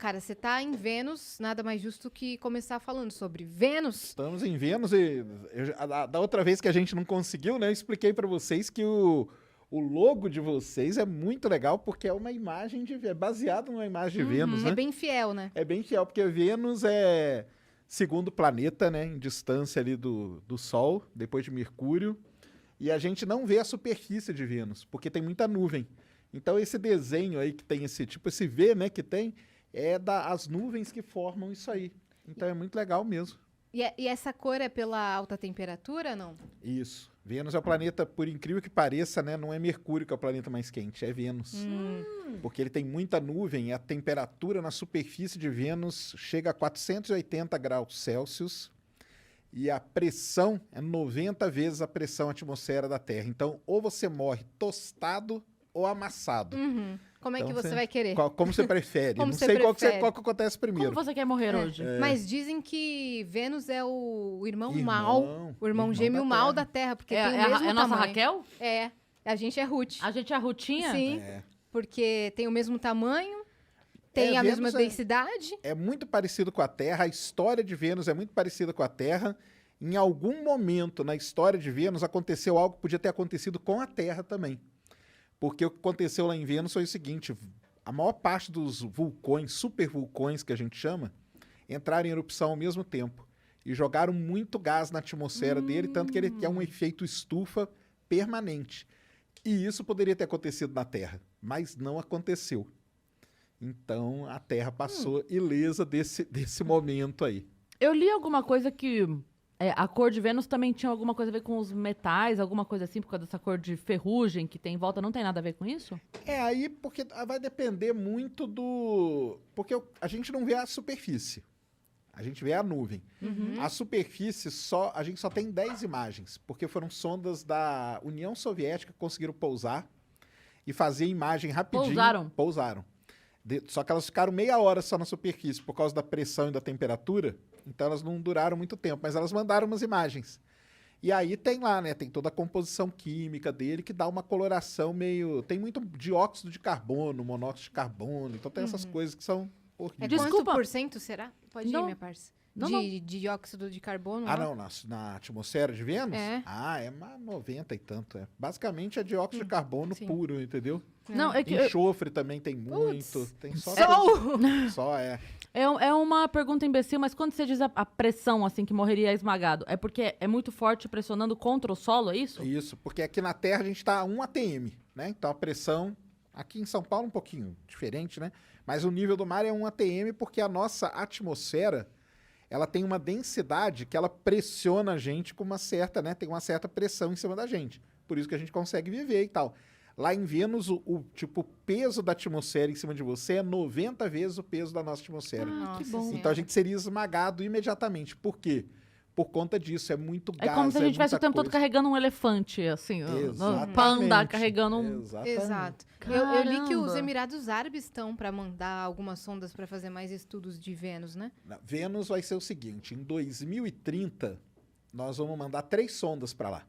cara, você tá em Vênus, nada mais justo que começar falando sobre Vênus. Estamos em Vênus e da outra vez que a gente não conseguiu, né? Eu expliquei para vocês que o logo de vocês é muito legal porque é uma imagem é baseado numa imagem de Vênus, né? É bem fiel, né? É bem fiel, porque Vênus é segundo planeta, né? Em distância ali do Sol, depois de Mercúrio. E a gente não vê a superfície de Vênus, porque tem muita nuvem. Então esse desenho aí que tem esse V, né, que tem, as nuvens que formam isso aí. Então é muito legal mesmo. E essa cor é pela alta temperatura, não? Isso. Vênus é o planeta, por incrível que pareça, né, não é Mercúrio que é o planeta mais quente, é Vênus. Porque ele tem muita nuvem e a temperatura na superfície de Vênus chega a 480 graus Celsius. E a pressão é 90 vezes a pressão atmosfera da Terra. Então, ou você morre tostado ou amassado. Como é Então, que você vai querer? Como você prefere? Como Não você sei prefere? qual que acontece primeiro. Como você quer morrer hoje? Mas dizem que Vênus é o irmão Irmão, mal, o irmão gêmeo da mal Terra. da Terra, porque É, tem o é mesmo a nossa tamanho. Raquel? É, a gente é Ruth. A gente é a Rutinha? Sim, É. porque tem o mesmo tamanho, tem a Vênus mesma densidade. É muito parecido com a Terra, a história de Vênus é muito parecida com a Terra. Em algum momento na história de Vênus aconteceu algo que podia ter acontecido com a Terra também. Porque o que aconteceu lá em Vênus foi o seguinte, a maior parte dos vulcões, supervulcões que a gente chama, entraram em erupção ao mesmo tempo e jogaram muito gás na atmosfera dele, tanto que ele é um efeito estufa permanente. E isso poderia ter acontecido na Terra, mas não aconteceu. Então a Terra passou ilesa desse momento aí. Eu li alguma coisa que a cor de Vênus também tinha alguma coisa a ver com os metais, alguma coisa assim, por causa dessa cor de ferrugem que tem em volta. Não tem nada a ver com isso? Aí porque vai depender muito do... Porque a gente não vê a superfície. A gente vê a nuvem. A superfície, a gente só tem 10 imagens, porque foram sondas da União Soviética que conseguiram pousar e fazer imagem rapidinho. Pousaram. Só que elas ficaram meia hora só na superfície por causa da pressão e da temperatura. Então elas não duraram muito tempo, mas elas mandaram umas imagens. E aí tem lá, né? Tem toda a composição química dele que dá uma coloração meio... Tem muito dióxido de carbono, monóxido de carbono. Então tem essas coisas que são É horríveis. Desculpa. quanto por cento será? Pode ir, Não. minha parça. Não, de dióxido de carbono? Ah, né? não, na atmosfera de Vênus? É. Ah, é 90 e tanto. Basicamente é dióxido de carbono sim. puro, entendeu? Não, é que Enxofre também tem muito. Tem só... Só é uma pergunta imbecil, mas quando você diz a pressão, assim, que morreria esmagado, é porque é muito forte pressionando contra o solo, é isso? Isso, porque aqui na Terra a gente está a 1 atm, né? Então a pressão, aqui em São Paulo um pouquinho diferente, né? Mas o nível do mar é 1 atm porque a nossa atmosfera, ela tem uma densidade que ela pressiona a gente com uma certa, né? Tem uma certa pressão em cima da gente. Por isso que a gente consegue viver e tal. Lá em Vênus, o peso da atmosfera em cima de você é 90 vezes o peso da nossa atmosfera. Nossa que bom. Senhora. Então a gente seria esmagado imediatamente. Por quê? Por conta disso, é muito É gás, como se a gente estivesse o muita tempo todo coisa. carregando um elefante, assim. Exatamente. Pra andar carregando um... Exatamente. Exato. Eu li que os Caramba. Emirados Árabes estão para mandar algumas sondas para fazer mais estudos de Vênus, né? Vênus vai ser o seguinte, em 2030, nós vamos mandar 3 sondas para lá.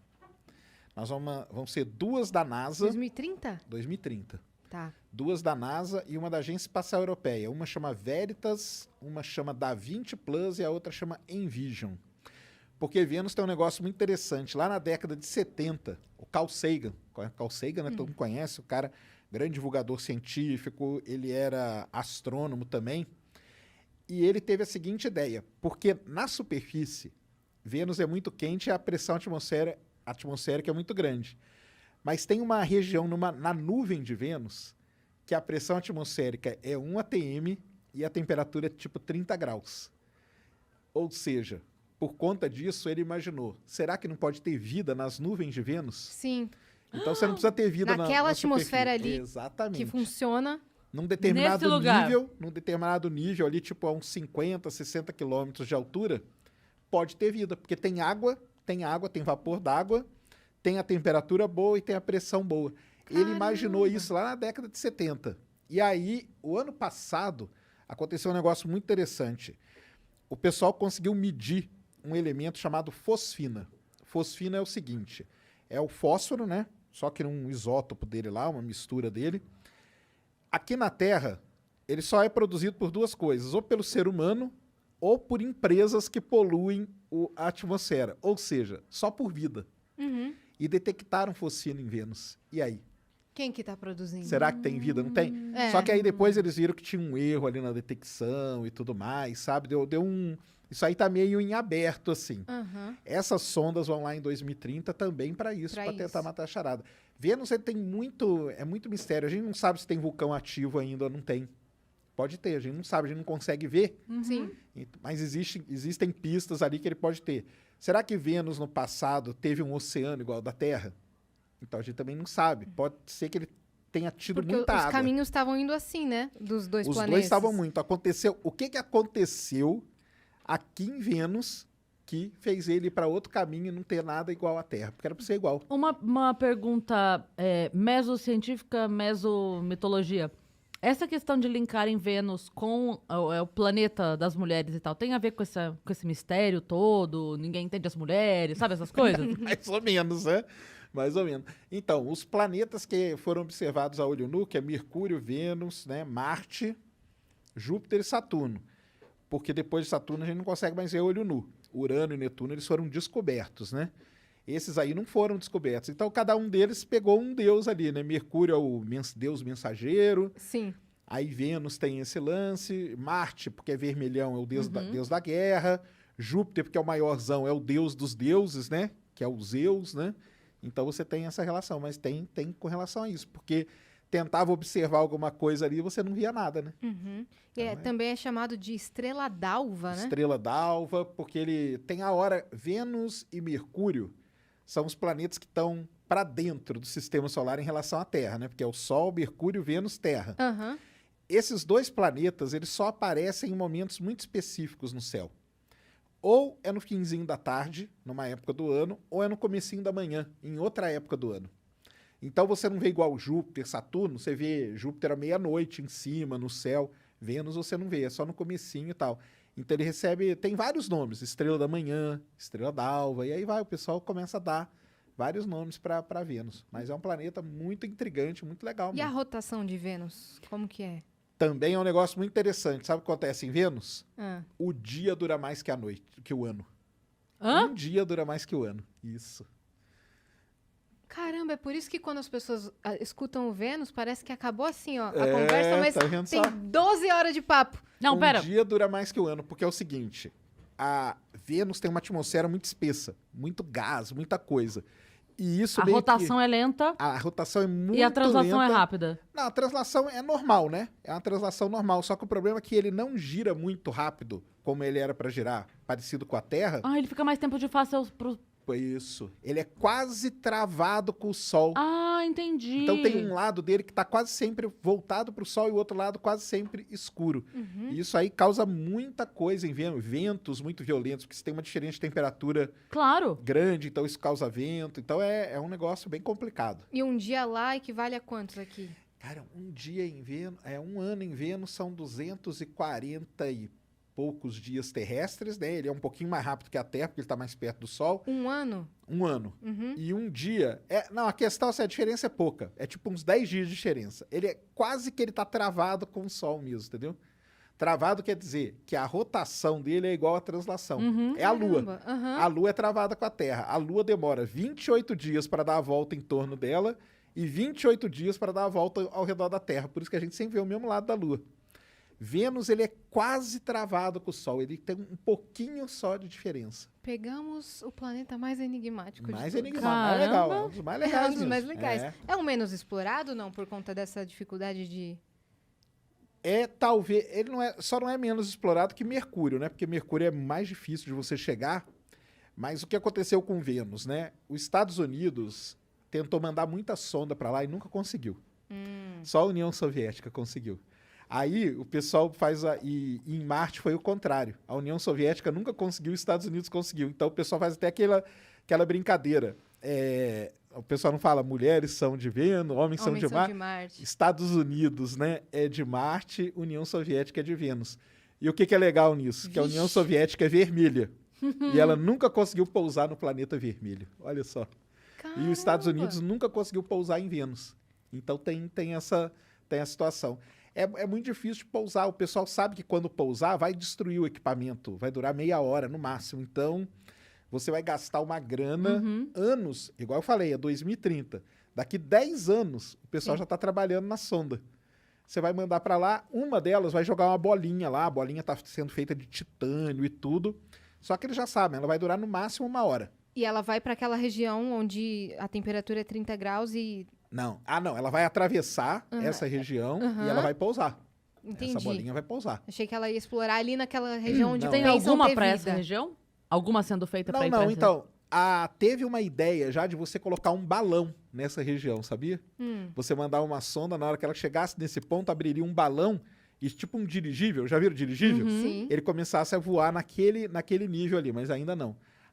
Vão ser 2 da NASA... 2030? 2030. Tá. 2 da NASA e uma da Agência Espacial Europeia. Uma chama Veritas, uma chama DaVinci Plus e a outra chama Envision. Porque Vênus tem um negócio muito interessante. Lá na década de 70, o Carl Sagan, né? Todo mundo conhece, o cara, grande divulgador científico, ele era astrônomo também. E ele teve a seguinte ideia, porque na superfície, Vênus é muito quente e a pressão atmosférica é muito grande. Mas tem uma região na nuvem de Vênus que a pressão atmosférica é 1 atm e a temperatura é tipo 30 graus. Ou seja, por conta disso, ele imaginou, será que não pode ter vida nas nuvens de Vênus? Sim. Então você não precisa ter vida Naquela na atmosfera superfície. ali Exatamente. que funciona. Num determinado Nesse lugar. nível ali, tipo a uns 50, 60 quilômetros de altura, pode ter vida, porque tem água, tem vapor d'água, tem a temperatura boa e tem a pressão boa. Ele imaginou isso lá na década de 70. E aí, o ano passado, aconteceu um negócio muito interessante. O pessoal conseguiu medir um elemento chamado fosfina. Fosfina é o seguinte, é o fósforo, né? Só que num isótopo dele lá, uma mistura dele. Aqui na Terra, ele só é produzido por duas coisas, ou pelo ser humano ou por empresas que poluem a atmosfera, ou seja, só por vida. Uhum. E detectaram focina em Vênus. E aí? Quem que tá produzindo? Será que tem vida? Não tem? É. Só que aí depois eles viram que tinha um erro ali na detecção e tudo mais, sabe? Deu um... Isso aí tá meio em aberto, assim. Aham. Essas sondas vão lá em 2030 também para isso, Pra para tentar isso. matar a charada. Vênus ele tem muito, é muito mistério. A gente não sabe se tem vulcão ativo ainda ou não tem. Pode ter, a gente não sabe, a gente não consegue ver, Sim. mas existem pistas ali que ele pode ter. Será que Vênus no passado teve um oceano igual ao da Terra? Então a gente também não sabe. Pode ser que ele tenha tido Porque muita os água. caminhos estavam indo assim, né? Dos dois Os planetas. dois estavam muito. Aconteceu. O que aconteceu aqui em Vênus que fez ele ir para outro caminho e não ter nada igual à Terra? Porque era para ser igual. Uma pergunta mesocientífica, mesomitologia. Essa questão de linkarem Vênus com o planeta das mulheres e tal, tem a ver com esse mistério todo? Ninguém entende as mulheres, sabe essas coisas? Mais ou menos, né? Mais ou menos. Então, os planetas que foram observados a olho nu, que é Mercúrio, Vênus, né, Marte, Júpiter e Saturno. Porque depois de Saturno a gente não consegue mais ver a olho nu. Urano e Netuno, eles foram descobertos, né? Esses aí não foram descobertos. Então, cada um deles pegou um deus ali, né? Mercúrio é o deus mensageiro. Sim. Aí Vênus tem esse lance. Marte, porque é vermelhão, é o deus, deus da guerra. Júpiter, porque é o maiorzão, é o deus dos deuses, né? Que é o Zeus, né? Então você tem essa relação, mas tem com relação a isso. Porque tentava observar alguma coisa ali e você não via nada, né? Uhum. E Então, também é chamado de estrela d'alva, né? Estrela d'alva, porque ele tem a hora... Vênus e Mercúrio são os planetas que estão para dentro do sistema solar em relação à Terra, né? Porque é o Sol, Mercúrio, Vênus, Terra. Aham. Esses dois planetas, eles só aparecem em momentos muito específicos no céu. Ou é no finzinho da tarde, numa época do ano, ou é no comecinho da manhã, em outra época do ano. Então você não vê igual Júpiter, Saturno, você vê Júpiter à meia-noite em cima, no céu. Vênus você não vê, é só no comecinho e tal. Então ele recebe, tem vários nomes, estrela da manhã, estrela d'alva, e aí vai, o pessoal começa a dar vários nomes para Vênus. Mas é um planeta muito intrigante, muito legal E a mesmo. rotação de Vênus? Como que é? Também é um negócio muito interessante. Sabe o que acontece em Vênus? Ah. O dia dura mais que a noite, que o ano. Hã? Um dia dura mais que o ano. Isso. Caramba, é por isso que quando as pessoas escutam o Vênus, parece que acabou assim, ó. A É, conversa, mas tá vendo tem só? 12 horas de papo. Não, Um pera. dia dura mais que o ano, porque é o seguinte: a Vênus tem uma atmosfera muito espessa, muito gás, muita coisa. E isso A meio rotação é lenta a rotação é muito e a translação é lenta. rápida. Não, a translação é normal, né? É uma translação normal, só que o problema é que ele não gira muito rápido, como ele era para girar, parecido com a Terra. Ah, ele fica mais tempo de face pro... Foi isso. Ele é quase travado com o Sol. Ah, entendi. Então tem um lado dele que está quase sempre voltado para o Sol e o outro lado quase sempre escuro. Uhum. E isso aí causa muita coisa em Vênus, ventos muito violentos, porque você tem uma diferença de temperatura Claro. grande, então isso causa vento. Então é um negócio bem complicado. E um dia lá equivale a quantos aqui? Cara, um dia em Vênus, um ano em Vênus são 240 e poucos dias terrestres, né? Ele é um pouquinho mais rápido que a Terra, porque ele está mais perto do Sol. Um ano? Um ano. Uhum. E um dia... Não, a questão é a diferença é pouca. É tipo uns 10 dias de diferença. Ele é quase que ele tá travado com o Sol mesmo, entendeu? Travado quer dizer que a rotação dele é igual à translação. Uhum. É a Lua. Caramba, aham. A Lua é travada com a Terra. A Lua demora 28 dias para dar a volta em torno dela e 28 dias para dar a volta ao redor da Terra. Por isso que a gente sempre vê o mesmo lado da Lua. Vênus, ele é quase travado com o Sol. Ele tem um pouquinho só de diferença. Pegamos o planeta mais enigmático de Mais todos. enigmático, mais legal. Caramba. É um dos mais É legais um dos mesmo. mais legais. É. É o menos explorado, não? Por conta dessa dificuldade de... Talvez, ele só não é menos explorado que Mercúrio, né? Porque Mercúrio é mais difícil de você chegar. Mas o que aconteceu com Vênus, né? Os Estados Unidos tentou mandar muita sonda para lá e nunca conseguiu. Só a União Soviética conseguiu. Aí o pessoal e em Marte foi o contrário. A União Soviética nunca conseguiu, os Estados Unidos conseguiu. Então o pessoal faz até aquela brincadeira. O pessoal não fala mulheres são de Vênus, homens são de Marte. Marte. Estados Unidos, né, é de Marte, União Soviética é de Vênus. E o que é legal nisso? Que a União Vixe. Soviética é vermelha. E ela nunca conseguiu pousar no planeta vermelho. Olha só. E os Estados Caramba. Unidos nunca conseguiu pousar em Vênus. Então tem essa situação. É muito difícil de pousar. O pessoal sabe que quando pousar vai destruir o equipamento, vai durar meia hora no máximo. Então, você vai gastar uma grana, anos, igual eu falei, é 2030. Daqui 10 anos, o pessoal já está trabalhando na sonda. Você vai mandar para lá, uma delas vai jogar uma bolinha lá, a bolinha está sendo feita de titânio e tudo. Só que eles já sabem, ela vai durar no máximo uma hora. E ela vai para aquela região onde a temperatura é 30 graus e... Não. Não, ela vai atravessar essa região e ela vai pousar. Entendi. Essa bolinha vai pousar. Achei que ela ia explorar ali naquela região onde Não, Tem pensam alguma ter para essa vida. região? Alguma sendo feita para ir pra Não, essa então, teve uma ideia já de você colocar um balão nessa região, sabia? Você mandar uma sonda, na hora que ela chegasse nesse ponto, abriria um balão e tipo um dirigível, já viram dirigível? Sim. Ele começasse a voar naquele nível ali, mas ainda não.